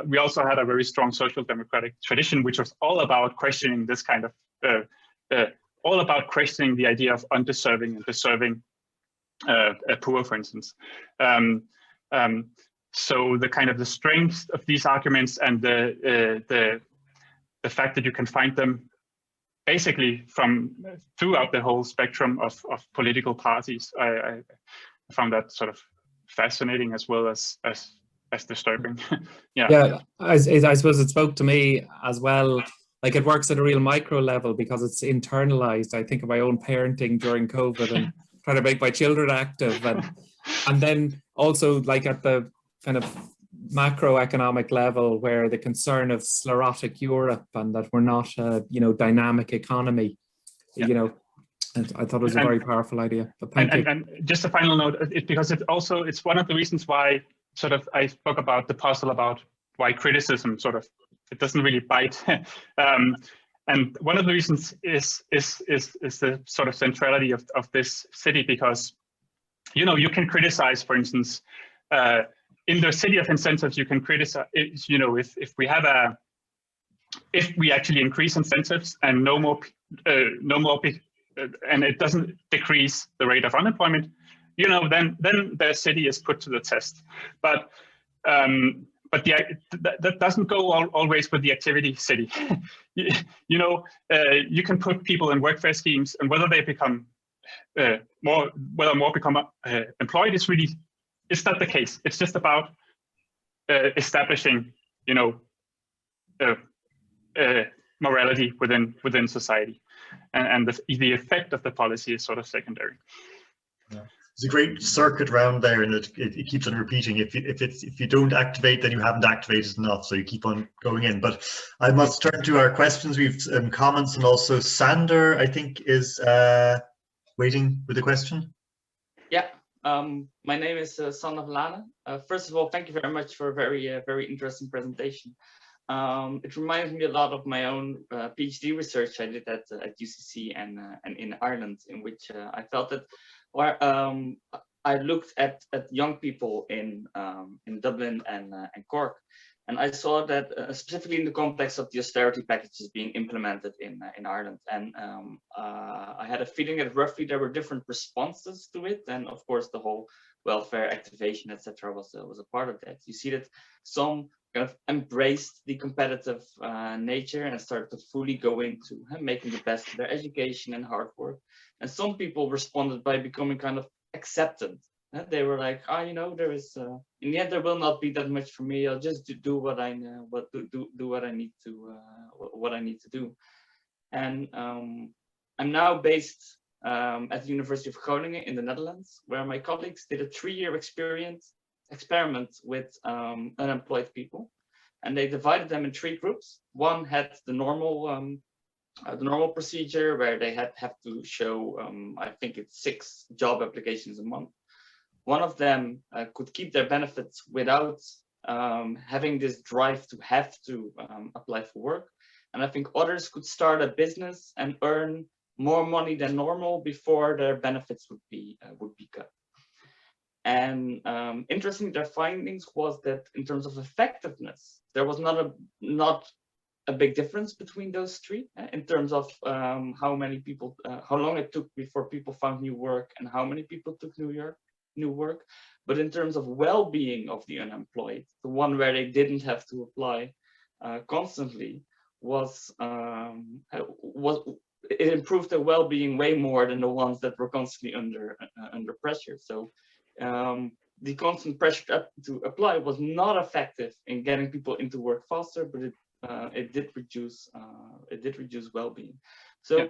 we also had a very strong social democratic tradition, which was all about questioning this kind of, all about questioning the idea of undeserving and deserving poor, for instance. So the kind of the strength of these arguments and the fact that you can find them basically from throughout the whole spectrum of political parties, I found that sort of fascinating as well as disturbing. Yeah, I suppose it spoke to me as well. Like, it works at a real micro level because it's internalized. I think of my own parenting during COVID and trying to make my children active, and then also like at the kind of macroeconomic level, where the concern of sclerotic Europe and that we're not a dynamic economy, and I thought it was a very powerful idea. But thank you. And just a final note, because it's one of the reasons why sort of I spoke about the puzzle about why criticism sort of, it doesn't really bite. And one of the reasons is the sort of centrality of this city, because you can criticize, for instance, in the city of incentives, you can criticize, if we actually increase incentives and no more, and it doesn't decrease the rate of unemployment, then the city is put to the test. But that doesn't go always with the activity city. You can put people in workfare schemes, and whether they become more become employed is really, it's not the case. It's just about establishing, morality within society, and the effect of the policy is sort of secondary. Yeah. There's a great circuit round there, and it keeps on repeating. If you don't activate, then you haven't activated enough, so you keep on going in. But I must turn to our questions. We've comments, and also Sander, I think, is waiting with a question. Yeah. My name is Sander Lane. First of all, thank you very much for a very interesting presentation. It reminds me a lot of my own PhD research I did at UCC and in Ireland, in which I felt that I looked at young people in Dublin and Cork, and I saw that specifically in the context of the austerity packages being implemented in Ireland, and I had a feeling that roughly there were different responses to it, and of course the whole welfare activation, etc., was a part of that. You see that some kind of embraced the competitive nature and started to fully go into making the best of their education and hard work. And some people responded by becoming kind of acceptant. They were like, there is in the end there will not be that much for me. I'll just do what I know, do what I need to do. And I'm now based at the University of Groningen in the Netherlands, where my colleagues did a 3-year experiment with unemployed people, and they divided them in 3 groups. One had the normal procedure where they have to show, I think it's 6 job applications a month. One of them could keep their benefits without having this drive to have to apply for work, and I think others could start a business and earn more money than normal before their benefits would be cut. And interestingly, their findings was that in terms of effectiveness, there was not a big difference between those 3 in terms of how long it took before people found new work and how many people took new work. But in terms of well-being of the unemployed, the one where they didn't have to apply constantly it improved their well-being way more than the ones that were constantly under pressure. So the constant pressure to apply was not effective in getting people into work faster, but it did reduce well-being. So yeah.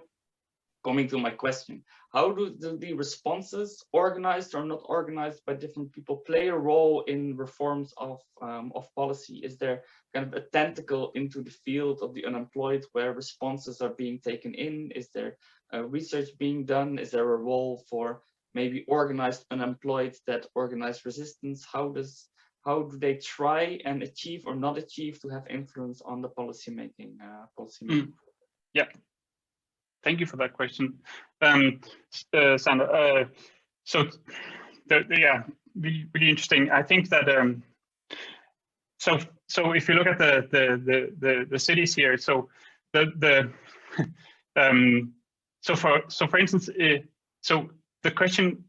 Coming to my question, how do the responses, organized or not organized by different people, play a role in reforms of policy? Is there kind of a tentacle into the field of the unemployed where responses are being taken in? Is there research being done? Is there a role for maybe organized unemployed that organized resistance? How do they try and achieve or not achieve to have influence on the policy making? Yeah. Thank you for that question, Sander. So yeah, really interesting. I think that so if you look at the cities here, so so for instance, so the question,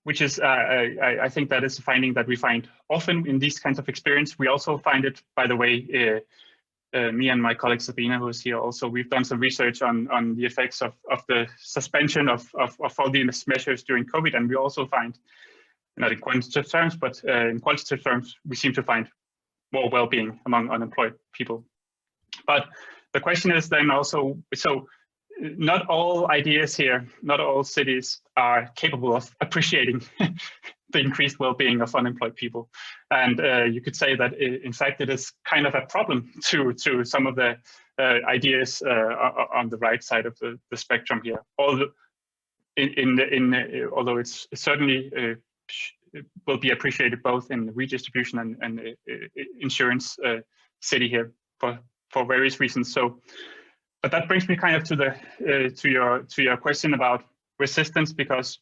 which is I think that is a finding that we find often in these kinds of experience. We also find it, by the way, me and my colleague Sabina, who is here also, we've done some research on the effects of the suspension of all these measures during COVID, and we also find, not in quantitative terms, but in qualitative terms, we seem to find more well-being among unemployed people. But the question is then also, so not all ideas here, not all cities are capable of appreciating the increased well-being of unemployed people. And you could say that in fact it is kind of a problem to some of the ideas on the right side of the spectrum here. Although although it's certainly will be appreciated both in redistribution and insurance city here for various reasons. So, but that brings me kind of to the to your question about resistance, because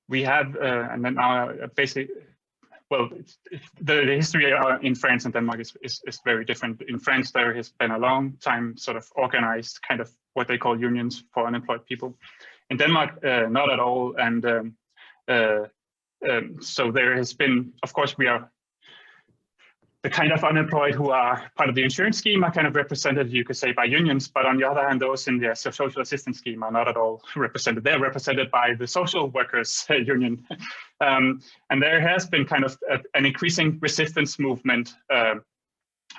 we have and then now basically, well, the history in France and Denmark is very different. In France, there has been a long time sort of organized kind of what they call unions for unemployed people. In Denmark, not at all. And so there has been, of course, we are the kind of unemployed who are part of the insurance scheme are kind of represented, you could say, by unions. But on the other hand, those in the social assistance scheme are not at all represented. They're represented by the social workers union. And there has been kind of an increasing resistance movement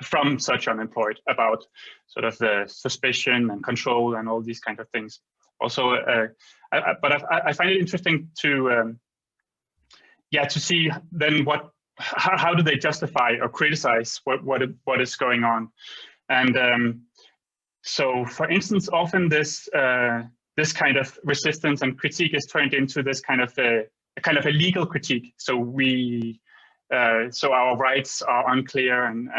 from such unemployed about sort of the suspicion and control and all these kind of things. Also, but I find it interesting to to see then how do they justify or criticize what is going on. And so, for instance, often this this kind of resistance and critique is turned into this kind of a legal critique. So we so our rights are unclear and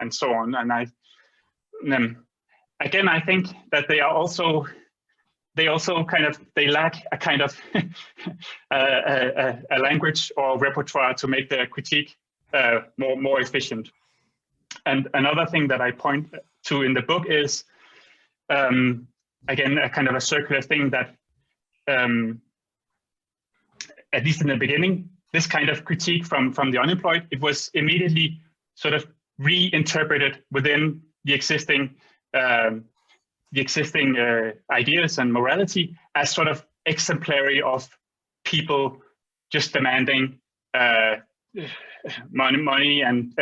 so on. And again, I think that they also kind of lack a kind of a language or repertoire to make their critique more efficient. And another thing that I point to in the book is again a kind of a circular thing that at least in the beginning, this kind of critique from the unemployed, it was immediately sort of reinterpreted within the existing ideas and morality as sort of exemplary of people just demanding money and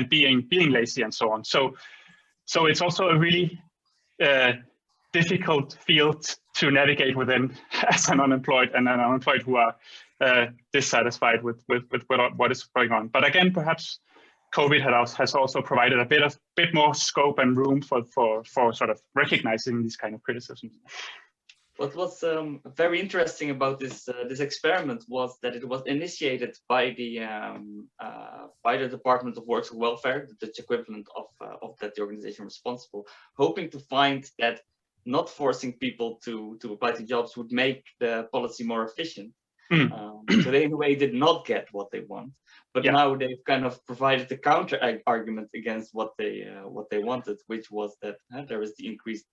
being lazy and so on. So it's also a really difficult field to navigate within as an unemployed who are dissatisfied with what is going on. But again, perhaps COVID has also provided a bit more scope and room for sort of recognizing these kind of criticisms. What was very interesting about this experiment was that it was initiated by the Department of Works and Welfare, the Dutch equivalent of that the organization responsible, hoping to find that not forcing people to apply to jobs would make the policy more efficient. So they in a way did not get what they want, but now they've kind of provided the counter argument against what they wanted, which was that there is the increased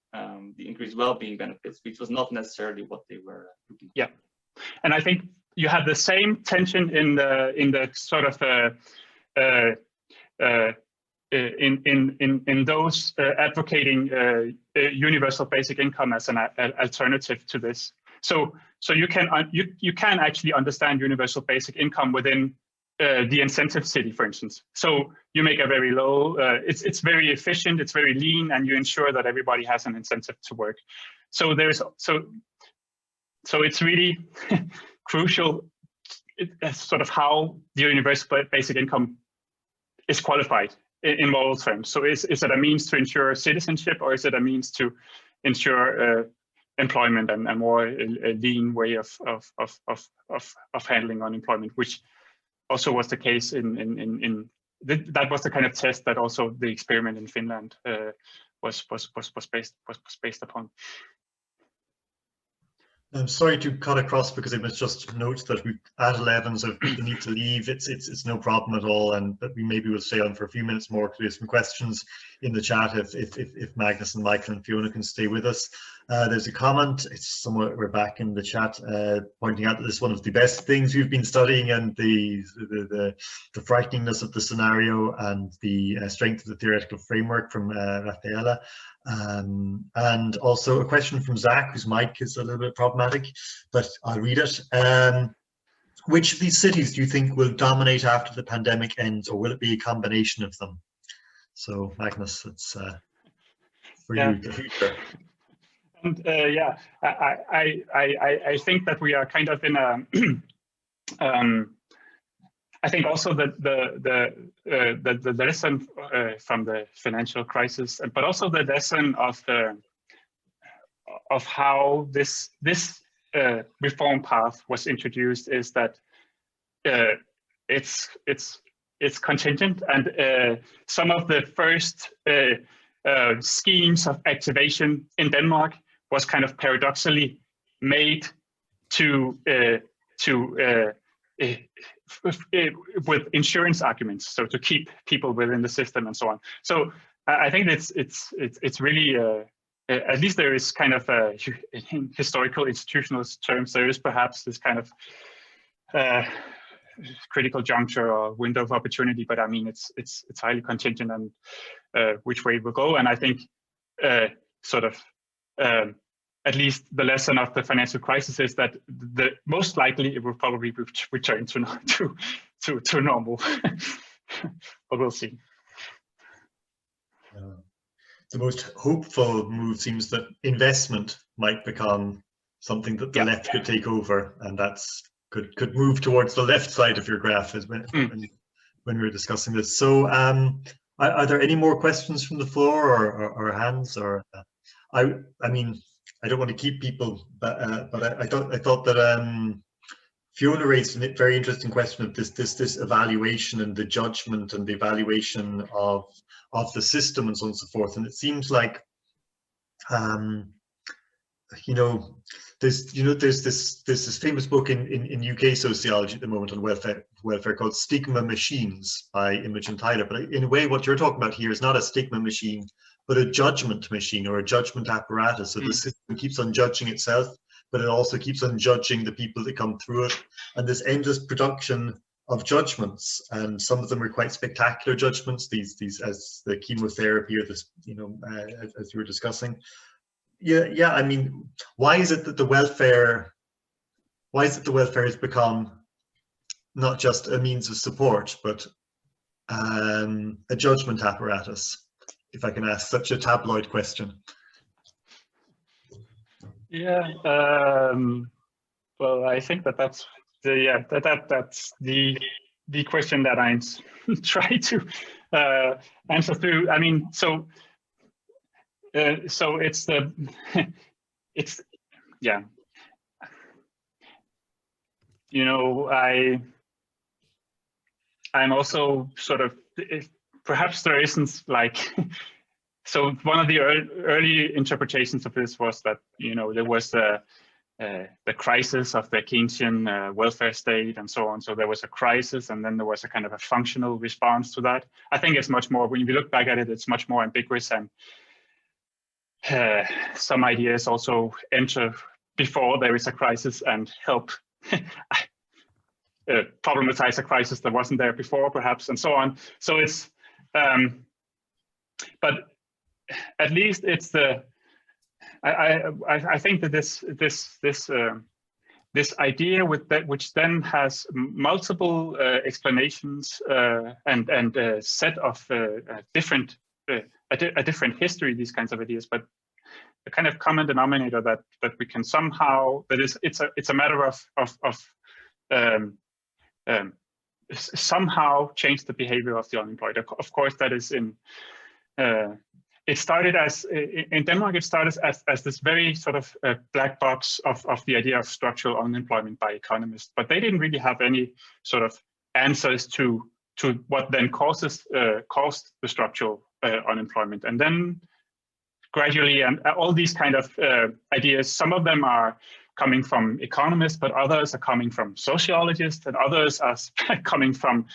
well-being benefits, which was not necessarily what they were looking for. Yeah, and I think you have the same tension in the sort of in those advocating universal basic income as an alternative to this. So you can actually understand universal basic income within the incentive city, for instance. So you make a very low, it's very efficient, it's very lean, and you ensure that everybody has an incentive to work. So so it's really crucial, sort of how the universal basic income is qualified in moral terms. So is it a means to ensure citizenship, or is it a means to ensure employment and a more lean way of handling unemployment, which also was the case that was the kind of test that also the experiment in Finland was based upon. I'm sorry to cut across because I must just note that we at 11, so if people need to leave, it's no problem at all, and that we maybe will stay on for a few minutes more because we have some questions in the chat if Magnus and Michael and Fiona can stay with us. There's a comment, it's somewhere we're back in the chat, pointing out that this is one of the best things we've been studying, and the frighteningness of the scenario and the strength of the theoretical framework from Raffaella. And also a question from Zach, whose mic is a little bit problematic, but I'll read it. Which of these cities do you think will dominate after the pandemic ends, or will it be a combination of them? So Magnus, it's for you. And yeah, I think that we are kind of in a I think also the lesson from the financial crisis, but also the lesson of how this reform path was introduced is that it's contingent, and some of the first schemes of activation in Denmark was kind of paradoxically made with insurance arguments, so to keep people within the system and so on. So I think it's really at least there is kind of in historical institutional terms, there is perhaps this kind of critical juncture or window of opportunity, but I mean it's highly contingent on which way it will go. And I think sort of at least the lesson of the financial crisis is that most likely it will probably return to normal, but we'll see. The most hopeful move seems that investment might become something that the left could take over, and that's could move towards the left side of your graph as when we were discussing this. So are there any more questions from the floor or hands? Or I mean, I don't want to keep people, but I thought that Fiona raised a very interesting question of this evaluation and the judgment and the evaluation of the system and so on and so forth. And it seems like there's this famous book in UK sociology at the moment on welfare called Stigma Machines by Imogen Tyler. But in a way, what you're talking about here is not a stigma machine, but a judgment machine or a judgment apparatus. So the system keeps on judging itself, but it also keeps on judging the people that come through it. And this endless production of judgments, and some of them are quite spectacular judgments. These as the chemotherapy or this, as you were discussing. Yeah. I mean, why is it that the welfare has become not just a means of support, but a judgment apparatus? If I can ask such a tabloid question. Yeah. Well, I think that's the question that I try to answer through. I mean, so it's yeah. I'm also sort of, perhaps there isn't like, so one of the early interpretations of this was that, there was the crisis of the Keynesian welfare state and so on. So there was a crisis, and then there was a kind of a functional response to that. I think it's much more, when you look back at it, it's much more ambiguous, and some ideas also enter before there is a crisis and help problematize a crisis that wasn't there before, perhaps, and so on. So it's, but at least it's the, I think that this idea with that, which then has multiple explanations and a set of different a different history, these kinds of ideas, but the kind of common denominator that we can somehow, that is, it's a matter of somehow change the behavior of the unemployed. Of course, that is in. It started as, in Denmark, it started as this very sort of black box of the idea of structural unemployment by economists, but they didn't really have any sort of answers to what then caused the structural unemployment. And then gradually, and all these kind of ideas, some of them are coming from economists, but others are coming from sociologists, and others are coming from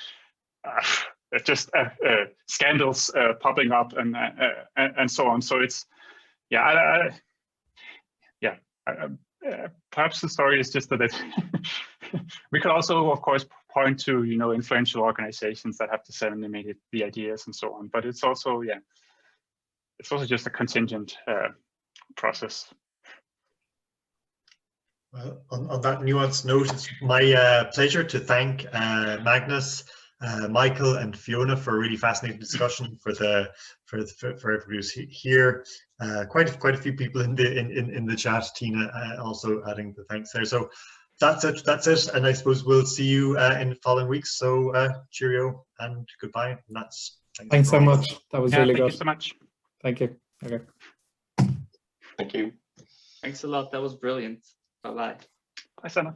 just scandals popping up and so on. So it's, yeah, perhaps the story is just that we could also, of course, point to, you know, influential organizations that have disseminated the ideas and so on. But it's also, yeah, it's also just a contingent process. Well, on that nuanced note, it's my pleasure to thank Magnus, Michael, and Fiona for a really fascinating discussion. For everybody who's here, quite a few people in the chat. Tina also adding the thanks there. So that's it. And I suppose we'll see you in the following weeks. So cheerio and goodbye. And that's thanks so much. That was really good. Thank you so much. Thank you. Okay. Thank you. Thanks a lot. That was brilliant. Bye-bye. Bye, Sana.